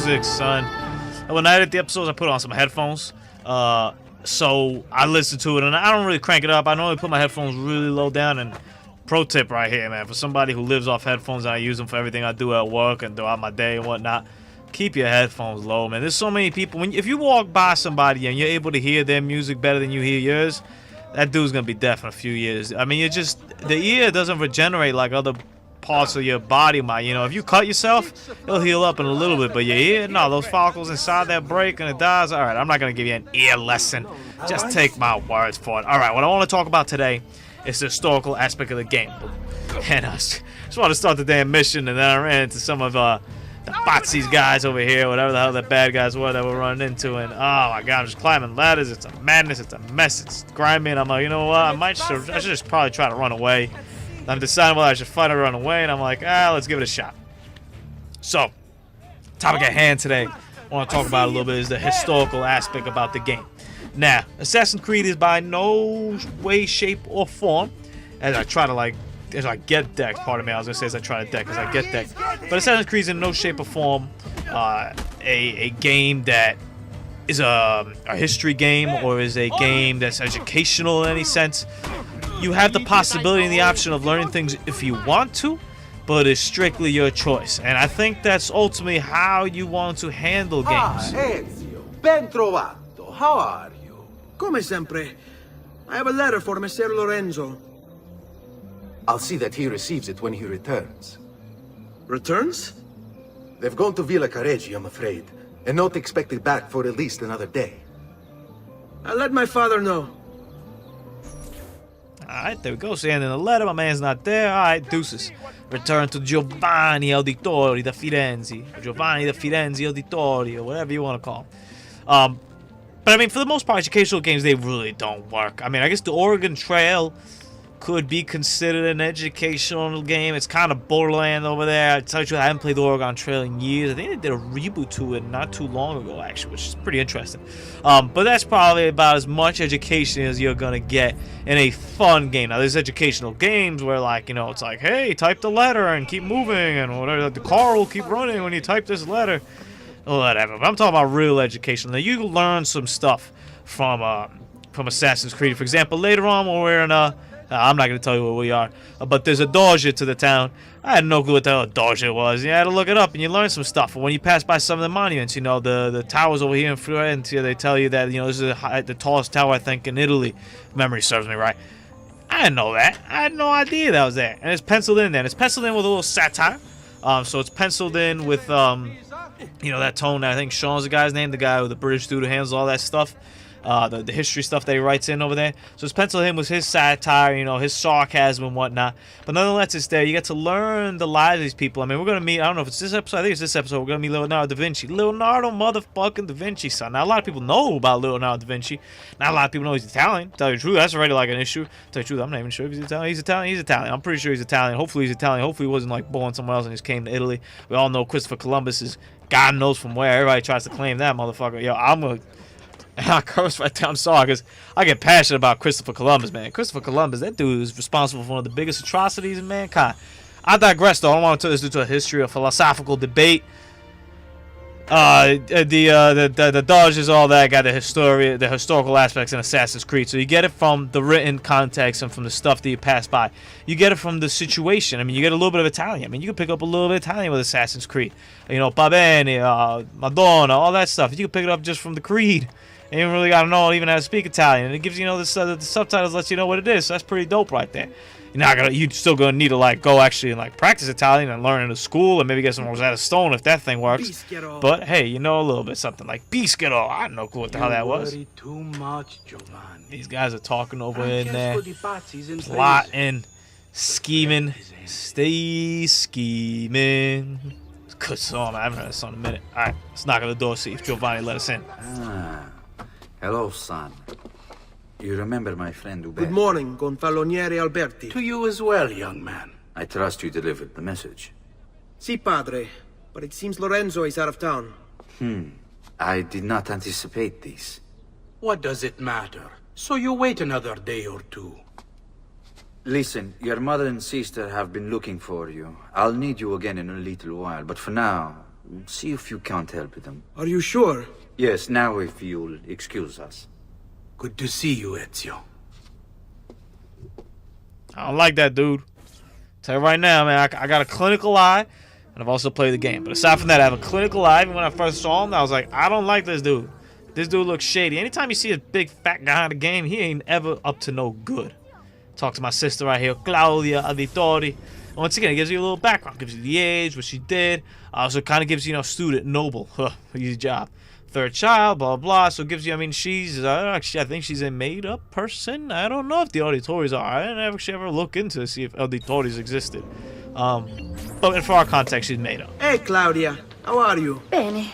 music, son. And when I edit the episodes, I put on some headphones. So I listen to it, and I don't really crank it up. I normally put my headphones really low down. And pro tip right here, man, for somebody who lives off headphones, and I use them for everything I do at work and throughout my day and whatnot. Keep your headphones low, man. There's so many people. If you walk by somebody and you're able to hear their music better than you hear yours, that dude's gonna be deaf in a few years. I mean, the ear doesn't regenerate like other parts of your body might. You know, if you cut yourself, it'll heal up in a little bit, but your ear, no, those follicles inside that break and it dies. All right, I'm not gonna give you an ear lesson. Just take my words for it. All right, what I want to talk about today is the historical aspect of the game. And I just want to start the damn mission, and then I ran into some of the Botsy's guys over here, whatever the hell the bad guys were that we're running into, and oh my god, I'm just climbing ladders. It's a madness, it's a mess, it's grimy, and I'm like, you know what, I should just probably try to run away. I'm deciding whether I should fight or run away, and I'm like, let's give it a shot. So, topic at hand today, I want to talk about a little bit is the historical aspect about the game. Now, Assassin's Creed is by no way, shape, or form, as I try to as I get decked, pardon me, I was going to say as I try to deck, as I get decked. But Assassin's Creed is in no shape or form a game that is a history game or is a game that's educational in any sense. You have the possibility and the option of learning things if you want to, but it's strictly your choice. And I think that's ultimately how you want to handle games. Ezio, ben trovato. How are you? Come sempre. I have a letter for Messer Lorenzo. I'll see that he receives it when he returns. Returns? They've gone to Villa Careggi, I'm afraid, and not expected back for at least another day. I'll let my father know. Alright, there we go. So, in the letter, my man's not there. Alright, deuces. Return to Giovanni Auditori da Firenze. Or Giovanni da Firenze Auditori, or whatever you want to call him. But I mean, for the most part, educational games, they really don't work. I mean, I guess the Oregon Trail could be considered an educational game. It's kind of borderland over there. I tell you, I haven't played the Oregon Trail in years. I think they did a reboot to it not too long ago, actually, which is pretty interesting. But that's probably about as much education as you're gonna get in a fun game. Now, there's educational games where, like, you know, it's like, hey, type the letter and keep moving, and whatever. The car will keep running when you type this letter, or whatever. But I'm talking about real education. Now, you learn some stuff from Assassin's Creed. For example, later on when we're in I'm not going to tell you where we are, but there's a doja to the town. I had no clue what the hell a doja was. You had to look it up, and you learn some stuff. When you pass by some of the monuments, you know, the towers over here in Florence, they tell you that, you know, this is the tallest tower, I think, in Italy. If memory serves me right. I didn't know that. I had no idea that was there. And it's penciled in there. And it's penciled in with a little satire. So it's penciled in with, you know, that tone that I think Sean's the guy's name, the guy with the British dude who handles all that stuff. The history stuff that he writes in over there. So it's penciled in with his satire, you know, his sarcasm and whatnot. But nonetheless, it's there. You get to learn the lives of these people. I mean, we're going to meet, I don't know if it's this episode, I think it's this episode, we're going to meet Leonardo da Vinci. Leonardo motherfucking da Vinci, son. Now, a lot of people know about Leonardo da Vinci. Not a lot of people know he's Italian. Tell you the truth, that's already like an issue. Tell you the truth, I'm not even sure if he's Italian. He's Italian. He's Italian. I'm pretty sure he's Italian. Hopefully he's Italian. Hopefully he wasn't, like, born somewhere else and just came to Italy. We all know Christopher Columbus is God knows from where. Everybody tries to claim that motherfucker. Yo, I'm going to... I curse right down, sorry, because I get passionate about Christopher Columbus, man. Christopher Columbus, that dude is responsible for one of the biggest atrocities in mankind. I digress, though. I don't want to turn this into a history, a philosophical debate. The dodges, all that, got the historical aspects in Assassin's Creed. So you get it from the written context and from the stuff that you pass by. You get it from the situation. I mean, you get a little bit of Italian. I mean, you can pick up a little bit of Italian with Assassin's Creed. You know, Va bene, Madonna, all that stuff. You can pick it up just from the Creed. And you don't really got to know even how to speak Italian. And it gives you, know, the subtitles lets you know what it is. So that's pretty dope right there. You're still gonna need to like go actually and like practice Italian and learn in a school and maybe get some Rosetta Stone if that thing works. But hey, you know a little bit something like Biscuito. I had no clue what the hell that was. Too much, Giovanni. These guys are talking over in there, plotting, scheming, stay scheming. It's a good song. I haven't heard this song in a minute. All right, let's knock on the door, see if Giovanni let us in. Hello, son. You remember my friend Uberto? Good morning, Gonfaloniere Alberti. To you as well, young man. I trust you delivered the message. Si, padre. But it seems Lorenzo is out of town. I did not anticipate this. What does it matter? So you wait another day or two. Listen, your mother and sister have been looking for you. I'll need you again in a little while, but for now, See if you can't help them. Are you sure? Yes, now if you'll excuse us. Good to see you, Ezio. I don't like that, dude. Tell you right now, man, I got a clinical eye, and I've also played the game. But aside from that, I have a clinical eye. Even when I first saw him, I was like, I don't like this dude. This dude looks shady. Anytime you see a big fat guy in the game, he ain't ever up to no good. Talk to my sister right here, Claudia Auditori. And once again, it gives you a little background. Gives you the age, what she did. Also, kind of gives you, student, noble. Easy job. Third child, blah, blah. So it gives you, I mean, she's, actually, I think she's a made-up person. I don't know if the Auditoris are. I didn't actually ever look into to see if Auditoris existed. But for our context, she's made up. Hey, Claudia. How are you? Bene.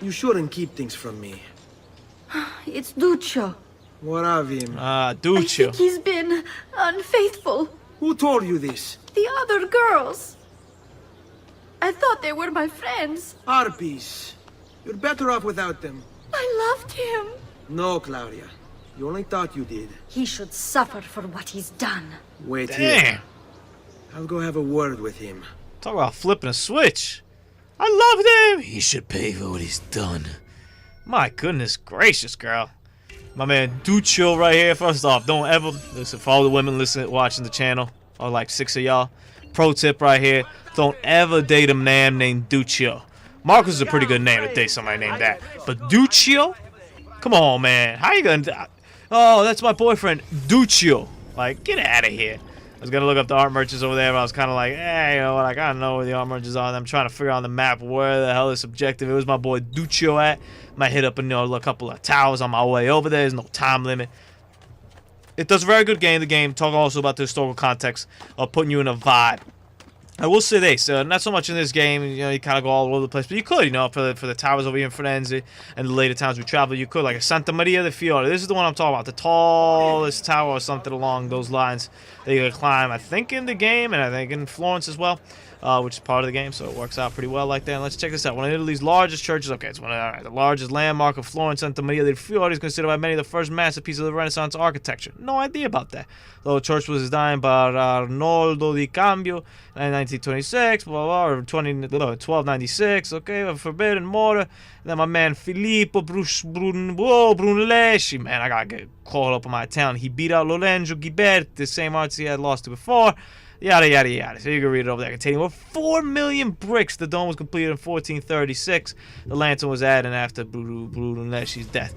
You shouldn't keep things from me. It's Duccio. What of him? I Duccio. think he's been unfaithful. Who told you this? The other girls. I thought they were my friends. Harpies. You're better off without them. I loved him. No, Claudia. You only thought you did. He should suffer for what he's done. Wait Damn. here. I'll go have a word with him. Talk about flipping a switch. I loved him. He should pay for what he's done. My goodness gracious, girl. My man Duccio right here. First off, don't ever listen. For all the women watching the channel, or like 6 of y'all. Pro tip right here: don't ever date a man named Duccio. Marcus is a pretty good name to date somebody named that, but Duccio? Come on, man. How you gonna? Oh, that's my boyfriend, Duccio. Like, get out of here. I was gonna look up the art merchants over there, but I was kind of like, hey, you know what? I gotta know where the art merchants are. And I'm trying to figure out on the map where the hell this objective. It was my boy Duccio at. Might hit up a couple of towers on my way over there. There's no time limit. It does a very good game. The game talk also about the historical context of putting you in a vibe. I will say this, not so much in this game, you kind of go all over the place, but you could, for the towers over here in Firenze and the later towns we travel, you could, like a Santa Maria del Fiore. This is the one I'm talking about, the tallest tower or something along those lines that you can climb, I think, in the game, and I think in Florence as well, which is part of the game, so it works out pretty well like that. And let's check this out. One of Italy's largest churches, okay, it's the largest landmark of Florence, Santa Maria del Fiore is considered by many the first masterpiece of the Renaissance architecture. No idea about that. Though the church was designed by Arnoldo di Cambio in 1926, blah, blah, or 1296, okay, forbidden mortar. And then my man Filippo Brunelleschi, man, I gotta get caught up on my town. He beat out Lorenzo Ghiberti, the same artist he had lost to before. Yada, yada, yada. So you can read it over there. Containing over 4 million bricks, the dome was completed in 1436. The lantern was added after Brunelleschi's death.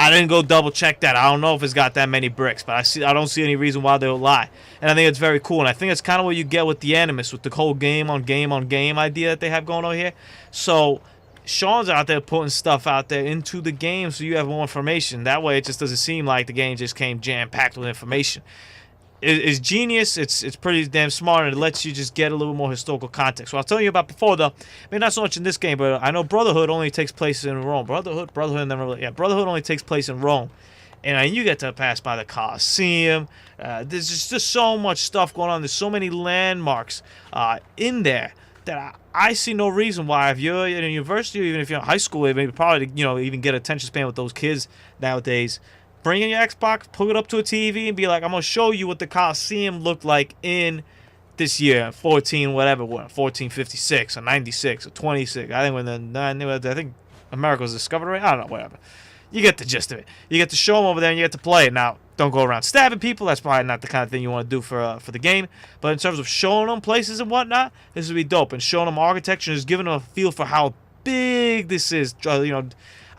I didn't go double check that. I don't know if it's got that many bricks, but I don't see any reason why they'll lie. And I think it's very cool. And I think it's kind of what you get with the Animus, with the whole game on game on game idea that they have going on here. So Sean's out there putting stuff out there into the game so you have more information. That way it just doesn't seem like the game just came jam-packed with information. It's genius. It's pretty damn smart, and it lets you just get a little more historical context. So I'll tell you about before, though. Maybe not so much in this game, but I know Brotherhood only takes place in Rome. Brotherhood only takes place in Rome, and you get to pass by the Colosseum. There's just so much stuff going on. There's so many landmarks in there that I see no reason why, if you're in a university or even if you're in high school, maybe probably even get attention span with those kids nowadays. Bring in your Xbox, plug it up to a TV, and be like, I'm going to show you what the Coliseum looked like in this year, 1456 or 96 or 26. I think America was discovered, right? I don't know, whatever. You get the gist of it. You get to show them over there, and you get to play it. Now, don't go around stabbing people. That's probably not the kind of thing you want to do for the game. But in terms of showing them places and whatnot, this would be dope. And showing them architecture and just giving them a feel for how big this is.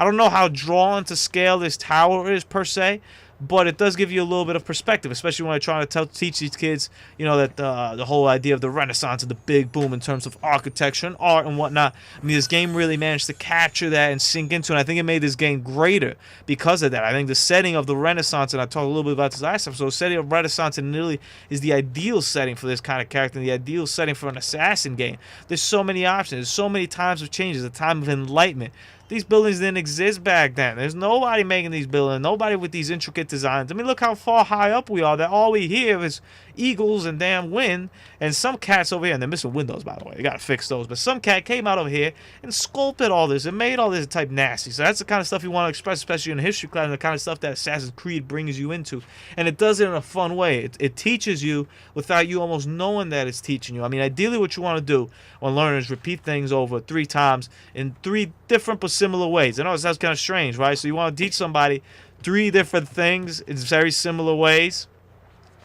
I don't know how drawn to scale this tower is per se, but it does give you a little bit of perspective, especially when I'm trying to teach these kids, that the whole idea of the Renaissance and the big boom in terms of architecture and art and whatnot. I mean, this game really managed to capture that and sink into it. And I think it made this game greater because of that. I think the setting of the Renaissance, and I talked a little bit about this last episode, the setting of Renaissance in Italy is the ideal setting for this kind of character and the ideal setting for an assassin game. There's so many options. There's so many times of changes, a time of enlightenment. These buildings didn't exist back then. There's nobody making these buildings, nobody with these intricate designs. I mean, look how far high up we are, that all we hear is eagles and damn wind. And some cats over here, and they're missing windows, by the way. You gotta fix those. But some cat came out over here and sculpted all this and made all this type nasty. So that's the kind of stuff you want to express, especially in a history class, and the kind of stuff that Assassin's Creed brings you into. And it does it in a fun way. It teaches you without you almost knowing that it's teaching you. I mean, ideally what you want to do when learning is repeat things over 3 times in 3 different but similar ways. I know it sounds kind of strange, right? So you want to teach somebody 3 different things in very similar ways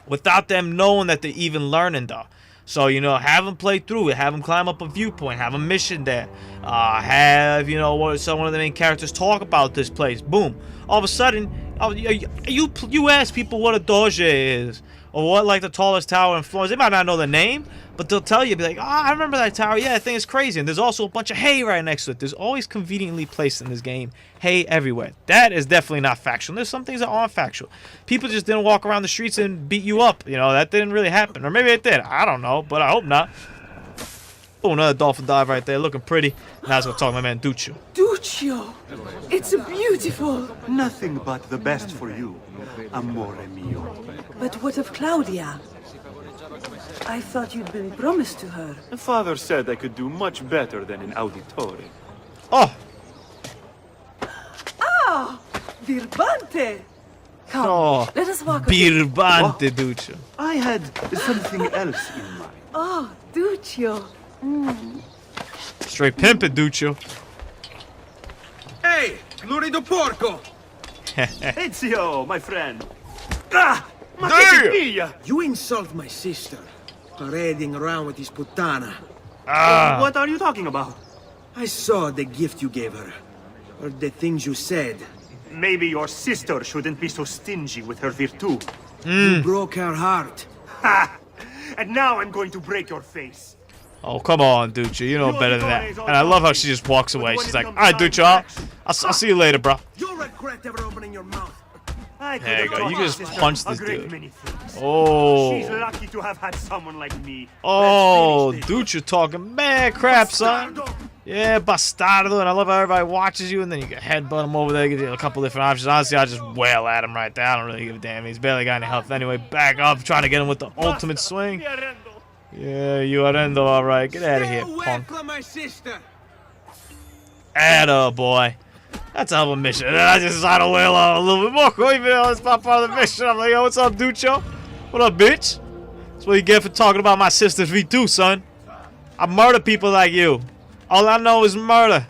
without them knowing that they're even learning, though. So, you know, have them play through it, have them climb up a viewpoint, have a mission there, have, you know, some one of the main characters talk about this place. Boom. All of a sudden, you ask people what a doge is, or what, like, the tallest tower in Florence. They might not know the name, but they'll tell you, be like, oh, I remember that tower. Yeah, that thing is crazy. And there's also a bunch of hay right next to it. There's always conveniently placed in this game hay everywhere. That is definitely not factual. There's some things that aren't factual. People just didn't walk around the streets and beat you up. You know, that didn't really happen. Or maybe it did. I don't know, but I hope not. Oh, another dolphin dive right there, looking pretty. Now let's go talk to my man Duccio. Duccio! It's beautiful! Nothing but the best for you, amore mio. But what of Claudia? I thought you'd been promised to her. Father said I could do much better than in Auditore. Oh! Ah! Birbante! Come, Oh, let us walk a bit. Birbante, Duccio. I had something else in mind. Oh, Duccio. Straight pimpin', Duccio. Hey, lurido porco! Ezio, my friend. Ah! Ma Damn! che piglia! You insult my sister, parading around with this putana. What are you talking about? I saw the gift you gave her, or the things you said. Maybe your sister shouldn't be so stingy with her virtù. You broke her heart. Ha! And now I'm going to break your face. Oh, come on, Duccio. You know better than that. And I love how she just walks away. She's like, all right, Duccio, I'll see you later, bro. You'll regret ever opening your mouth. There you go. You just punched this dude. She's Oh. lucky to have had someone like me. Oh, Duccio talking mad crap, son. Yeah, bastardo. And I love how everybody watches you, and then you can headbutt him over there, give you a couple different options. Honestly, I just wail at him right there. I don't really give a damn. He's barely got any health anyway. Back up, trying to get him with the ultimate swing. Yeah, you arendo, all right. Get out of here, punk. From my sister. Atta boy. That's a hell of a mission. And then I just decided to wail out a little bit more. Even though it's not part of the mission. I'm like, yo, what's up, Duccio? What up, bitch? That's what you get for talking about my sister's V2, son. I murder people like you. All I know is murder.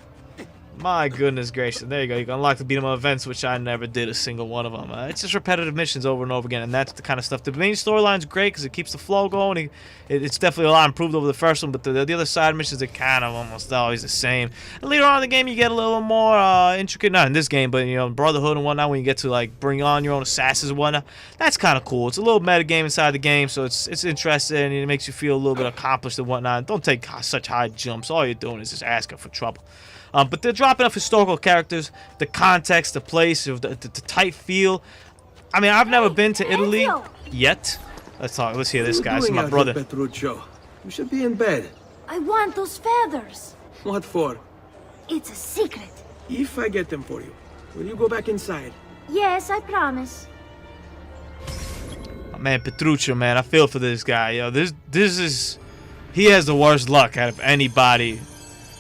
My goodness gracious. There you go. You can unlock the beat 'em up events, which I never did a single one of them. It's just repetitive missions over and over again, and that's the kind of stuff. The main storyline's great because it keeps the flow going. It's definitely a lot improved over the first one, but the other side missions are kind of almost always the same. And later on in the game, you get a little more intricate. Not in this game, but you know, Brotherhood and whatnot. When you get to like bring on your own assassins and whatnot, that's kind of cool. It's a little meta game inside the game, so it's interesting and it makes you feel a little bit accomplished and whatnot. Don't take such high jumps. All you're doing is just asking for trouble. But they're dropping off historical characters, the context, the place, the tight feel. I mean, I've never been to Italy yet. Let's talk. Let's hear this guy. This is my brother. Petruccio? You should be in bed. I want those feathers. What for? It's a secret. If I get them for you, will you go back inside? Yes, I promise. Oh, man, Petruccio, man, I feel for this guy. Yo, this is, he has the worst luck out of anybody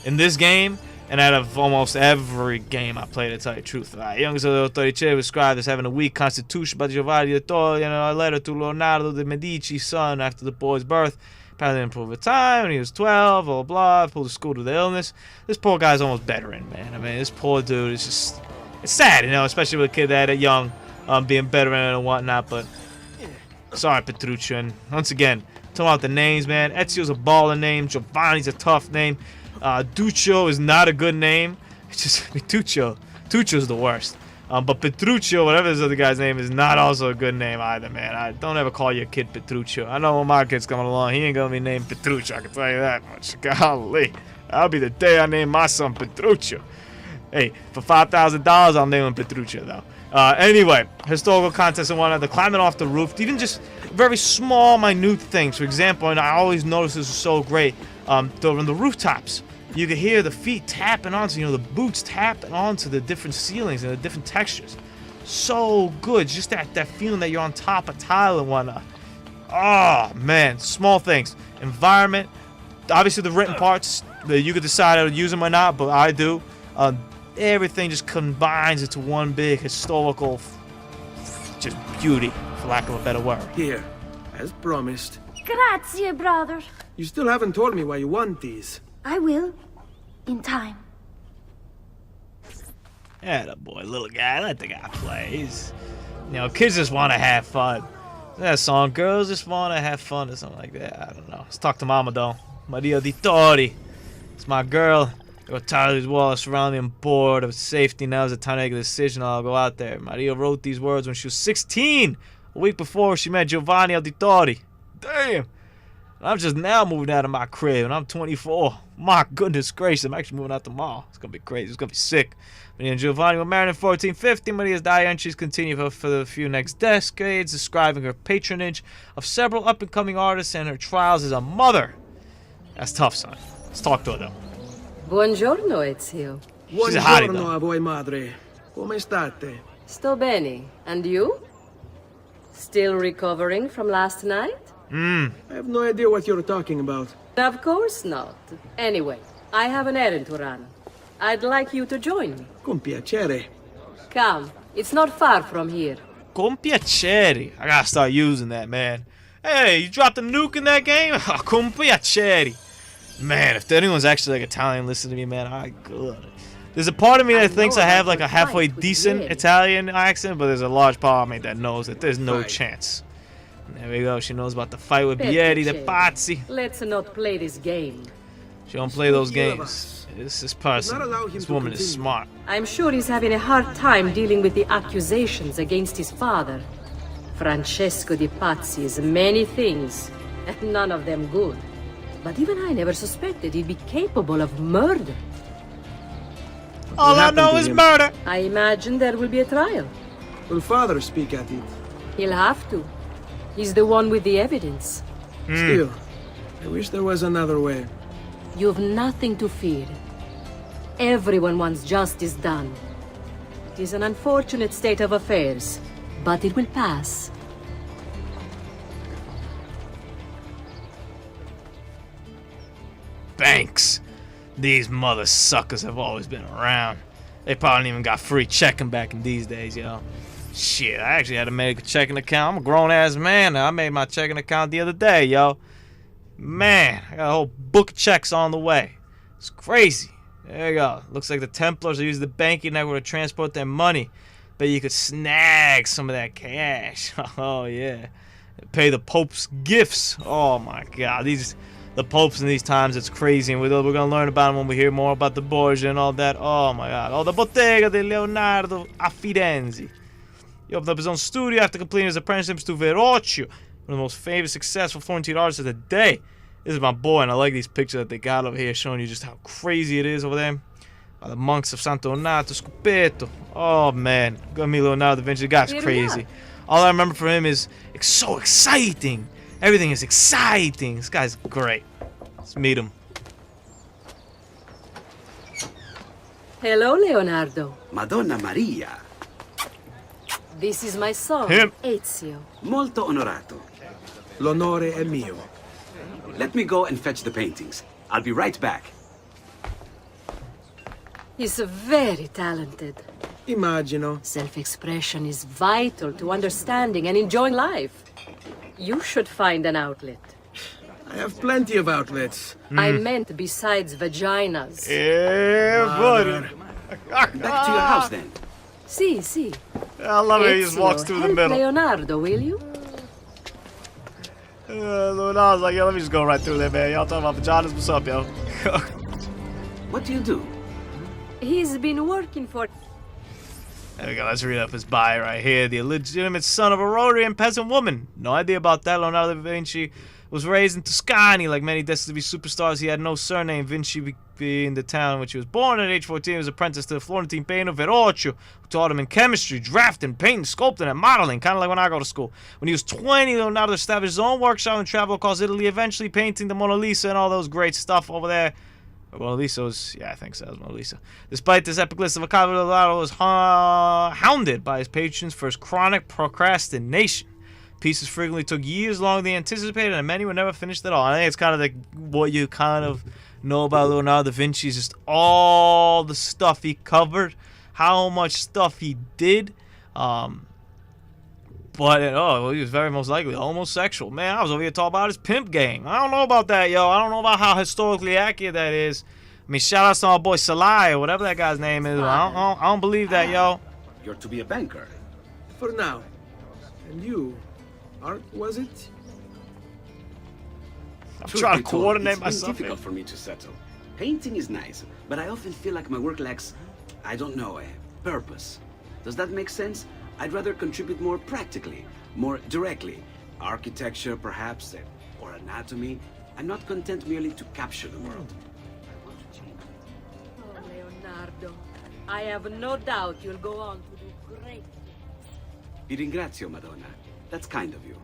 in this game. And out of almost every game I played, to tell you the truth. Young Autorice was described as having a weak constitution by Giovanni de Torre, you know, a letter to Leonardo de Medici's son after the boy's birth. Apparently didn't improve with time when he was 12, blah, blah, pulled to school to the illness. This poor guy's almost bedridden, man. I mean, this poor dude is just, it's sad, you know, especially with a kid that young, being bedridden and whatnot, but sorry, Petruccio. And once again, talking about the names, man. Ezio's a baller name, Giovanni's a tough name. Duccio is not a good name. It's just Duccio's the worst. But Petruccio, whatever this other guy's name is, not also a good name either, man. Don't ever call your kid Petruccio. I know when my kid's coming along, he ain't gonna be named Petruccio. I can tell you that much. Golly, that'll be the day I name my son Petruccio. Hey, for $5,000, I'll name him Petruccio though. Anyway, historical contests and whatnot. The climbing off the roof, even just very small, minute things. For example, and I always notice this is so great. On the rooftops, you can hear the feet tapping onto, you know, the boots tapping onto the different ceilings and the different textures. So good, just that feeling that you're on top of tile and whatnot. Oh, man. Small things. Environment. Obviously, the written parts, that you could decide how to use them or not, but I do. Everything just combines into one big historical just beauty, for lack of a better word. Here, as promised. Grazie, brother. You still haven't told me why you want these. I will. In time. Yeah, the boy, little guy. Let the guy play. Kids just want to have fun. That song, girls just want to have fun or something like that. I don't know. Let's talk to Mama, though. Maria Di Tori. It's my girl. I got tired of these walls surrounding and bored of safety. Now is the time to make a decision. I'll go out there. Maria wrote these words when she was 16. A week before she met Giovanni Auditori. Damn. I'm just now moving out of my crib, and I'm 24. My goodness gracious, I'm actually moving out tomorrow. It's going to be crazy. It's going to be sick. Maria and Giovanni were married in 1450. Maria's diary entries continue for the few next decades, describing her patronage of several up-and-coming artists and her trials as a mother. That's tough, son. Let's talk to her, though. Buongiorno, Ezio. She's a hottie, Buongiorno though. a voi, madre. Come state? Sto bene. And you? Still recovering from last night? I have no idea what you're talking about. Of course not. Anyway, I have an errand to run. I'd like you to join me. Con piacere. Come, it's not far from here. Con piacere. I gotta start using that, man. Hey, you dropped a nuke in that game? Con piacere. Man, if anyone's actually like Italian, listen to me, man. I good. There's a part of me that thinks I have like a halfway decent Italian accent, but there's a large part of me that knows that there's no chance. There we go. She knows about the fight with Bieri, the Pazzi. Let's not play this game. She don't play those games. This person, this woman is smart. I'm sure he's having a hard time dealing with the accusations against his father. Francesco di Pazzi is many things, and none of them good. But even I never suspected he'd be capable of murder. All I know is murder. I imagine there will be a trial. Will father speak at it? He'll have to. He's the one with the evidence. Still, I wish there was another way. You've nothing to fear. Everyone wants justice done. It is an unfortunate state of affairs, but it will pass. Banks. These mother suckers have always been around. They probably even got free checking back in these days, yo. Shit, I actually had to make a checking account. I'm a grown-ass man now. I made my checking account the other day, yo. Man, I got a whole book of checks on the way. It's crazy. There you go. Looks like the Templars are using the banking network to transport their money. Bet you could snag some of that cash. Oh, yeah. Pay the Pope's gifts. Oh, my God. The popes in these times, it's crazy, and we're going to learn about them when we hear more about the Borgia and all that. Oh my God. Oh, the Bottega di Leonardo a Firenze. He opened up his own studio after completing his apprenticeship to Verrocchio, one of the most famous, successful Florentine artists of the day. This is my boy, and I like these pictures that they got over here showing you just how crazy it is over there. The monks of Santo Donato, Scopeto. Oh man, got me Leonardo da Vinci. The guy's crazy. All I remember from him is it's so exciting. Everything is exciting. This guy's great. Let's meet him. Hello, Leonardo. Madonna Maria. This is my son, Ezio. Molto onorato. L'onore è mio. Let me go and fetch the paintings. I'll be right back. He's very talented. Immagino. Self-expression is vital to understanding and enjoying life. You should find an outlet. I have plenty of outlets. I meant besides vaginas. Yeah, buddy. Back to your house then. Si. I love it. He just walks through the help middle. Leonardo, will you? Leonardo's like, yo, let me just go right through there, man. Y'all talking about vaginas? What's up, yo? What do you do? He's been working for... There we go. Let's read up his bio right here. The illegitimate son of a Rotarian peasant woman. No idea about that. Leonardo da Vinci was raised in Tuscany. Like many destined to be superstars, he had no surname. Vinci being the town in which he was born. At age 14, he was apprenticed to the Florentine painter Verrocchio, who taught him in chemistry, drafting, painting, sculpting, and modeling, kind of like when I go to school. When he was 20, Leonardo established his own workshop and traveled across Italy, eventually painting the Mona Lisa and all those great stuff over there. Mona Lisa was, yeah, I think so. It was Mona Lisa. Despite this epic list of accomplishments, Leonardo was hounded by his patrons for his chronic procrastination. pieces frequently took years longer than anticipated, and many were never finished at all. I think it's kind of like what you kind of know about Leonardo da Vinci is just all the stuff he covered, how much stuff he did. But he was very most likely homosexual. Man, I was over here talking about his pimp gang. I don't know about that, yo. I don't know about how historically accurate that is. I mean, shout out to my boy Salai or whatever that guy's name is. I don't believe that, yo. You're to be a banker. For now. And you, Art, was it? I'm Truth trying be to told, coordinate it's myself. been difficult for me to settle. Painting is nice, but I often feel like my work lacks, I don't know, a purpose. Does that make sense? I'd rather contribute more practically, more directly. Architecture, perhaps, or anatomy. I'm not content merely to capture the world. Oh, Leonardo, I have no doubt you'll go on to do great. Vi ringrazio, Madonna. That's kind of you.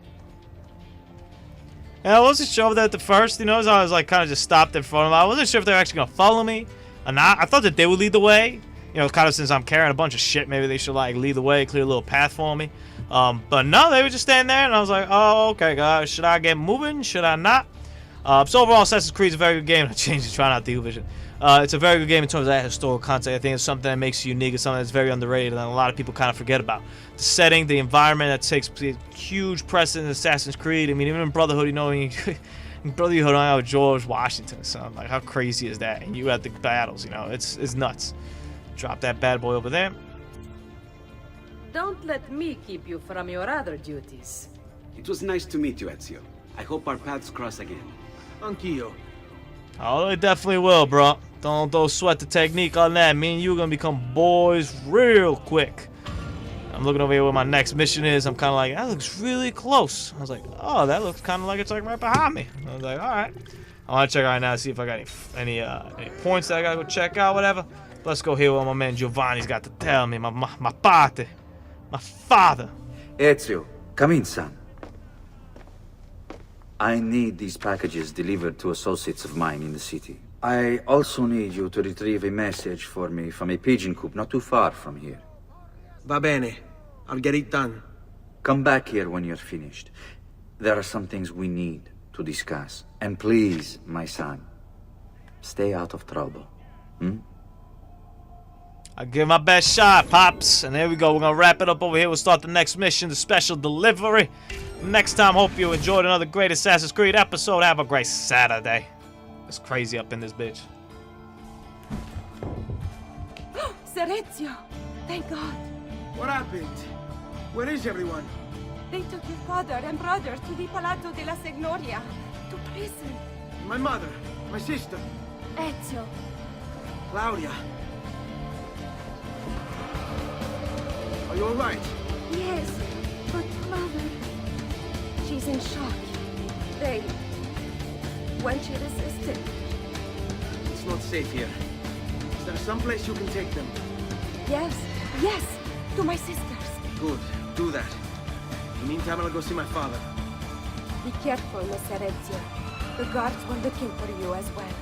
And I wasn't sure that at the first, so I was like kind of just stopped in front of them. I wasn't sure if they were actually gonna follow me or not. I thought that they would lead the way. Kind of since I'm carrying a bunch of shit, maybe they should like lead the way, clear a little path for me. But no, they were just standing there, and I was like, oh, okay, guys, should I get moving? Should I not? So overall, Assassin's Creed is a very good game. I changed it, try not to vision. It's a very good game in terms of that historical content. I think it's something that makes you unique. It's something that's very underrated, and a lot of people kind of forget about. The setting, the environment that takes huge precedence in Assassin's Creed. I mean, even in Brotherhood, in Brotherhood, I have George Washington, son. Like, how crazy is that? And you at the battles, it's nuts. Drop that bad boy over there. Don't let me keep you from your other duties. It was nice to meet you, Ezio. I hope our paths cross again. Anch'io. Oh, they definitely will, bro. Don't sweat the technique on that. Me and you are gonna become boys real quick. I'm looking over here where my next mission is. I'm kind of like, that looks really close. I was like, oh, that looks kind of like it's like right behind me. I was like, all right. I want to check right now to see if I got any points that I gotta go check out, whatever. Let's go hear what my man Giovanni's got to tell me. My padre, my father. Ezio, come in, son. I need these packages delivered to associates of mine in the city. I also need you to retrieve a message for me from a pigeon coop not too far from here. Va bene. I'll get it done. Come back here when you're finished. There are some things we need to discuss. And please, my son, stay out of trouble. I give my best shot, Pops. And there we go. We're going to wrap it up over here. We'll start the next mission, the special delivery. Next time, hope you enjoyed another great Assassin's Creed episode. Have a great Saturday. It's crazy up in this bitch. Ser Ezio! Thank God. What happened? Where is everyone? They took your father and brother to the Palazzo della Signoria, to prison. My mother, my sister, Ezio, Claudia. Are you all right? yes, but Mother, she's in shock. When she resisted. It's not safe here. Is there some place you can take them? Yes, to my sisters. Good, do that. In the meantime, I'll go see my father. Be careful, Messer Ezio. The guards were looking for you as well.